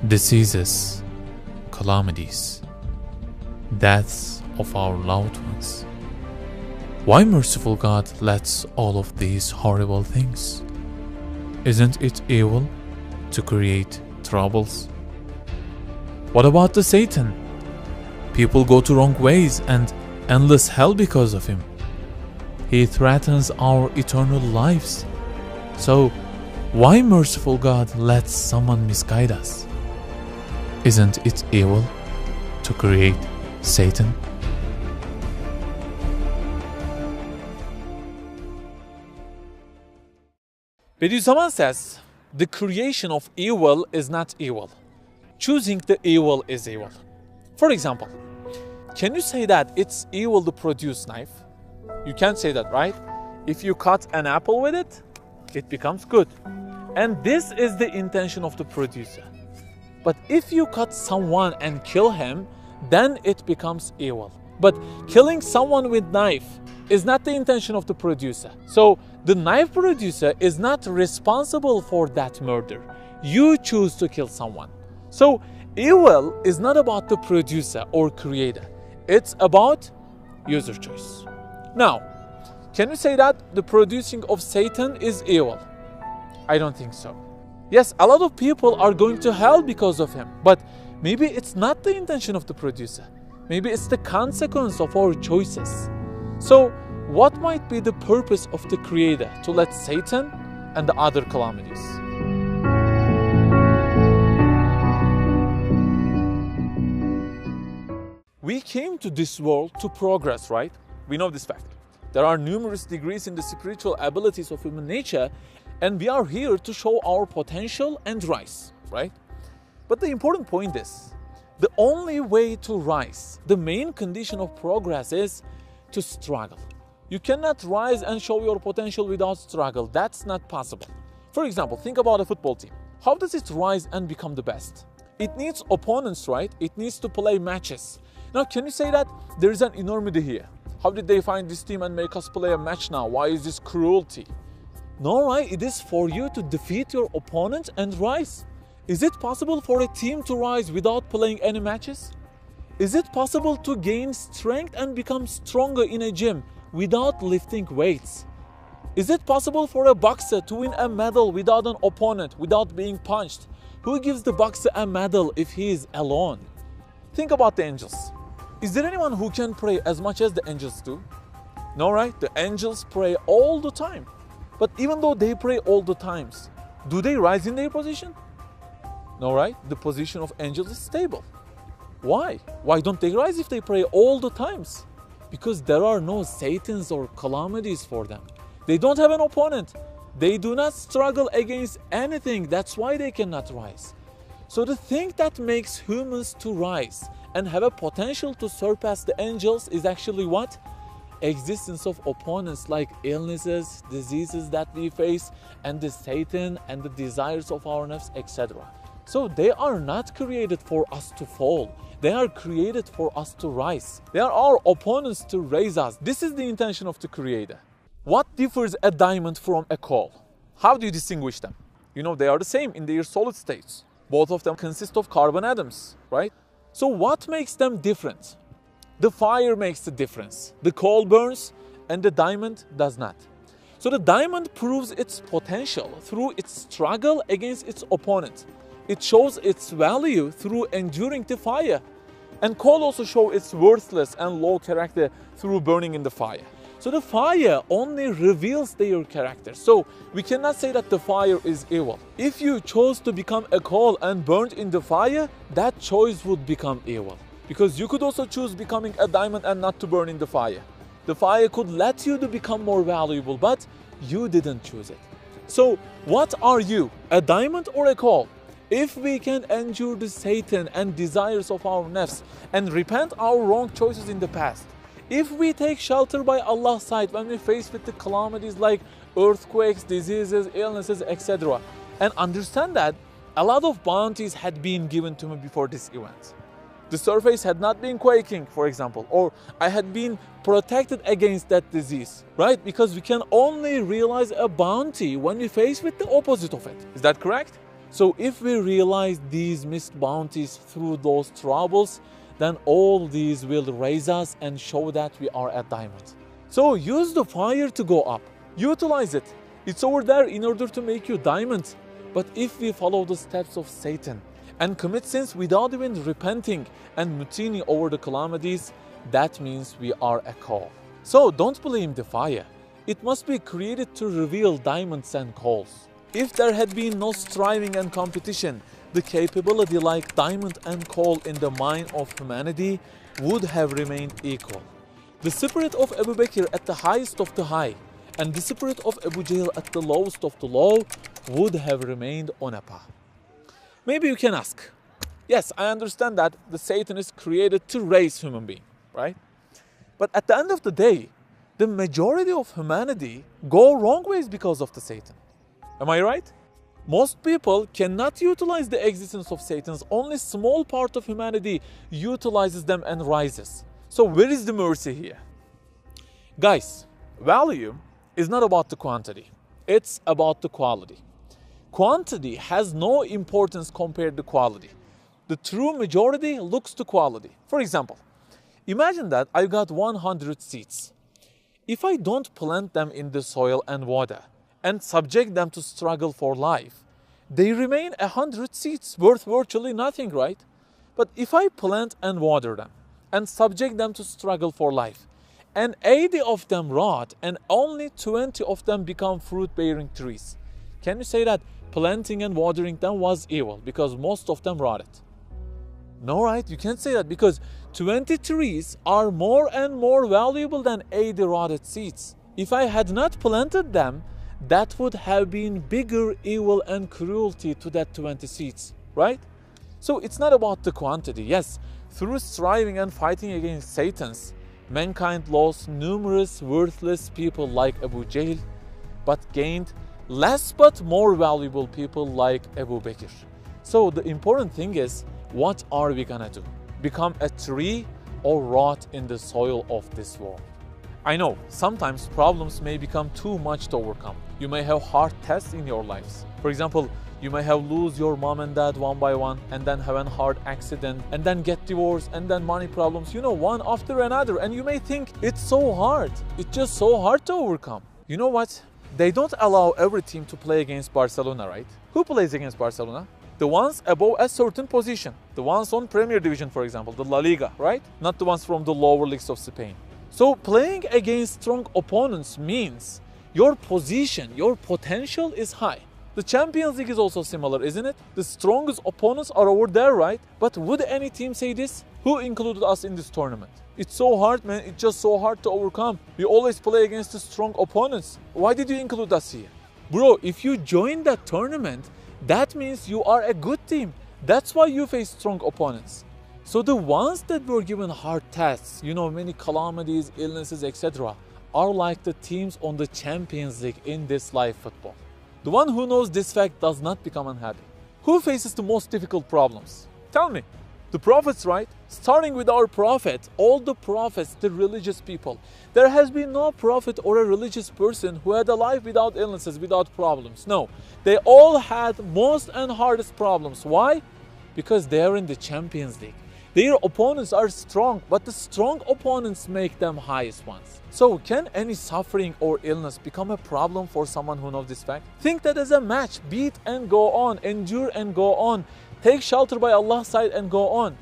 diseases, calamities, deaths of our loved ones. Why merciful God lets all of these horrible things? Isn't it evil to create troubles? What about the Satan? People go to wrong ways and endless hell because of him. He threatens our eternal lives. So, why merciful God lets someone misguide us? Isn't it evil to create Satan? Bediüzzaman says, the creation of evil is not evil. Choosing the evil is evil. For example, can you say that it's evil to produce knife? You can't say that, right? If you cut an apple with it, it becomes good. And this is the intention of the producer. But if you cut someone and kill him, then it becomes evil. But killing someone with knife is not the intention of the producer. So the knife producer is not responsible for that murder. You choose to kill someone. So evil is not about the producer or creator. It's about user choice. Now, can we say that the producing of Satan is evil? I don't think so. Yes, a lot of people are going to hell because of him, but maybe it's not the intention of the producer. Maybe it's the consequence of our choices. So, what might be the purpose of the Creator to let Satan and the other calamities? We came to this world to progress, right? We know this fact. There are numerous degrees in the spiritual abilities of human nature, and we are here to show our potential and rise, right? But the important point is, the only way to rise, the main condition of progress is to struggle. You cannot rise and show your potential without struggle. That's not possible. For example, think about a football team. How does it rise and become the best? It needs opponents, right? It needs to play matches. Now, can you say that there is an enormity here? How did they find this team and make us play a match now? Why is this cruelty? No, right? It is for you to defeat your opponent and rise. Is it possible for a team to rise without playing any matches? Is it possible to gain strength and become stronger in a gym without lifting weights? Is it possible for a boxer to win a medal without an opponent, without being punched? Who gives the boxer a medal if he is alone? Think about the angels. Is there anyone who can pray as much as the angels do? No, right? The angels pray all the time. But even though they pray all the times, do they rise in their position? No, right? The position of angels is stable. Why? Why don't they rise if they pray all the times? Because there are no Satans or calamities for them. They don't have an opponent. They do not struggle against anything. That's why they cannot rise. So the thing that makes humans to rise and have a potential to surpass the angels is actually what? Existence of opponents like illnesses, diseases that we face, and the Satan and the desires of our nafs, etc. So they are not created for us to fall. They are created for us to rise. They are our opponents to raise us. This is the intention of the Creator. What differs a diamond from a coal? How do you distinguish them? You know, they are the same in their solid states. Both of them consist of carbon atoms, right? So what makes them different? The fire makes the difference. The coal burns and the diamond does not. So the diamond proves its potential through its struggle against its opponent. It shows its value through enduring the fire. And coal also shows its worthless and low character through burning in the fire. So the fire only reveals their character. So we cannot say that the fire is evil. If you chose to become a coal and burned in the fire, that choice would become evil. Because you could also choose becoming a diamond and not to burn in the fire. The fire could let you to become more valuable, but you didn't choose it. So what are you, a diamond or a coal? If we can endure the Satan and desires of our nafs and repent our wrong choices in the past, if we take shelter by Allah's side when we face with the calamities like earthquakes, diseases, illnesses, etc., and understand that a lot of bounties had been given to me before this event. The surface had not been quaking, for example, or I had been protected against that disease, right? Because we can only realize a bounty when we face with the opposite of it. Is that correct? So if we realize these missed bounties through those troubles, then all these will raise us and show that we are a diamond. So use the fire to go up. Utilize it. It's over there in order to make you diamond. But if we follow the steps of Satan and commit sins without even repenting and mutinying over the calamities, that means we are a coal. So don't blame the fire. It must be created to reveal diamonds and coals. If there had been no striving and competition, the capability like diamond and coal in the mine of humanity would have remained equal. The spirit of Abu Bakr at the highest of the high and the spirit of Abu Jahl at the lowest of the low would have remained on a par. Maybe you can ask, yes, I understand that the Satan is created to raise human being, right? But at the end of the day, the majority of humanity go wrong ways because of the Satan. Am I right? Most people cannot utilize the existence of Satans. Only small part of humanity utilizes them and rises. So where is the mercy here? Guys, value is not about the quantity. It's about the quality. Quantity has no importance compared to quality. The true majority looks to quality. For example, imagine that I've got 100 seeds. If I don't plant them in the soil and water and subject them to struggle for life, they remain 100 seeds worth virtually nothing, right? But if I plant and water them and subject them to struggle for life, and 80 of them rot and only 20 of them become fruit-bearing trees, can you say that planting and watering them was evil because most of them rotted? No, right? You can't say that because 20 trees are more and more valuable than 80 rotted seeds. If I had not planted them, that would have been bigger evil and cruelty to that 20 seeds, right? So it's not about the quantity. Yes, through striving and fighting against Satans, mankind lost numerous worthless people like Abu Jahl, but gained less but more valuable people like Abu Bakr. So the important thing is, what are we gonna do? Become a tree or rot in the soil of this world? I know, sometimes problems may become too much to overcome. You may have hard tests in your lives. For example, you may have lose your mom and dad one by one and then have a hard accident and then get divorced and then money problems, one after another. And you may think it's so hard. It's just so hard to overcome. You know what? They don't allow every team to play against Barcelona, right? Who plays against Barcelona? The ones above a certain position. The ones on Premier Division, for example, the La Liga, right? Not the ones from the lower leagues of Spain. So playing against strong opponents means your position, your potential is high. The Champions League is also similar, isn't it? The strongest opponents are over there, right? But would any team say this? Who included us in this tournament? It's so hard, man. It's just so hard to overcome. We always play against the strong opponents. Why did you include us here? Bro, if you join that tournament, that means you are a good team. That's why you face strong opponents. So the ones that were given hard tests, many calamities, illnesses, etc., are like the teams on the Champions League in this live football. The one who knows this fact does not become unhappy. Who faces the most difficult problems? Tell me. The prophets, right? Starting with our prophet, all the prophets, the religious people. There has been no prophet or a religious person who had a life without illnesses, without problems. No, they all had most and hardest problems. Why? Because they are in the Champions League. Their opponents are strong, but the strong opponents make them highest ones. So can any suffering or illness become a problem for someone who knows this fact? Think that as a match, beat and go on, endure and go on, take shelter by Allah's side and go on.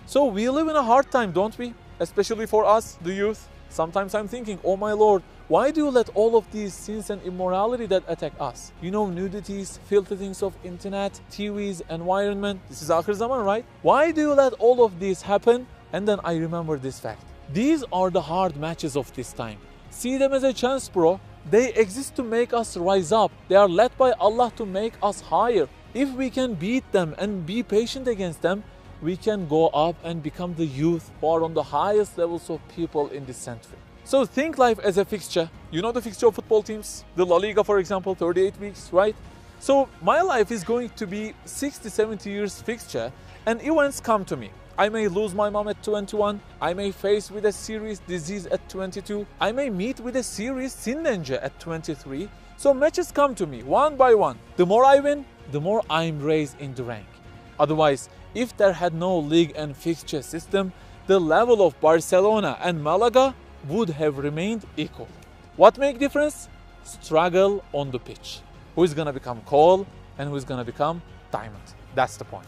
So we live in a hard time, don't we? Especially for us, the youth. Sometimes I'm thinking, oh my Lord, why do you let all of these sins and immorality that attack us? Nudities, filthy things of internet, TVs, environment. This is Akhir Zaman, right? Why do you let all of this happen? And then I remember this fact. These are the hard matches of this time. See them as a chance, bro. They exist to make us rise up. They are led by Allah to make us higher. If we can beat them and be patient against them, we can go up and become the youth who are on the highest levels of people in this century. So think life as a fixture. You know the fixture of football teams? The La Liga, for example, 38 weeks, right? So my life is going to be 60, 70 years fixture, and events come to me. I may lose my mom at 21. I may face with a serious disease at 22. I may meet with a serious sin danger at 23. So matches come to me one by one. The more I win, the more I'm raised in the rank. Otherwise, if there had no league and fixture system, the level of Barcelona and Malaga would have remained equal. What make difference? Struggle on the pitch. Who is gonna become coal and who is gonna become diamond? That's the point.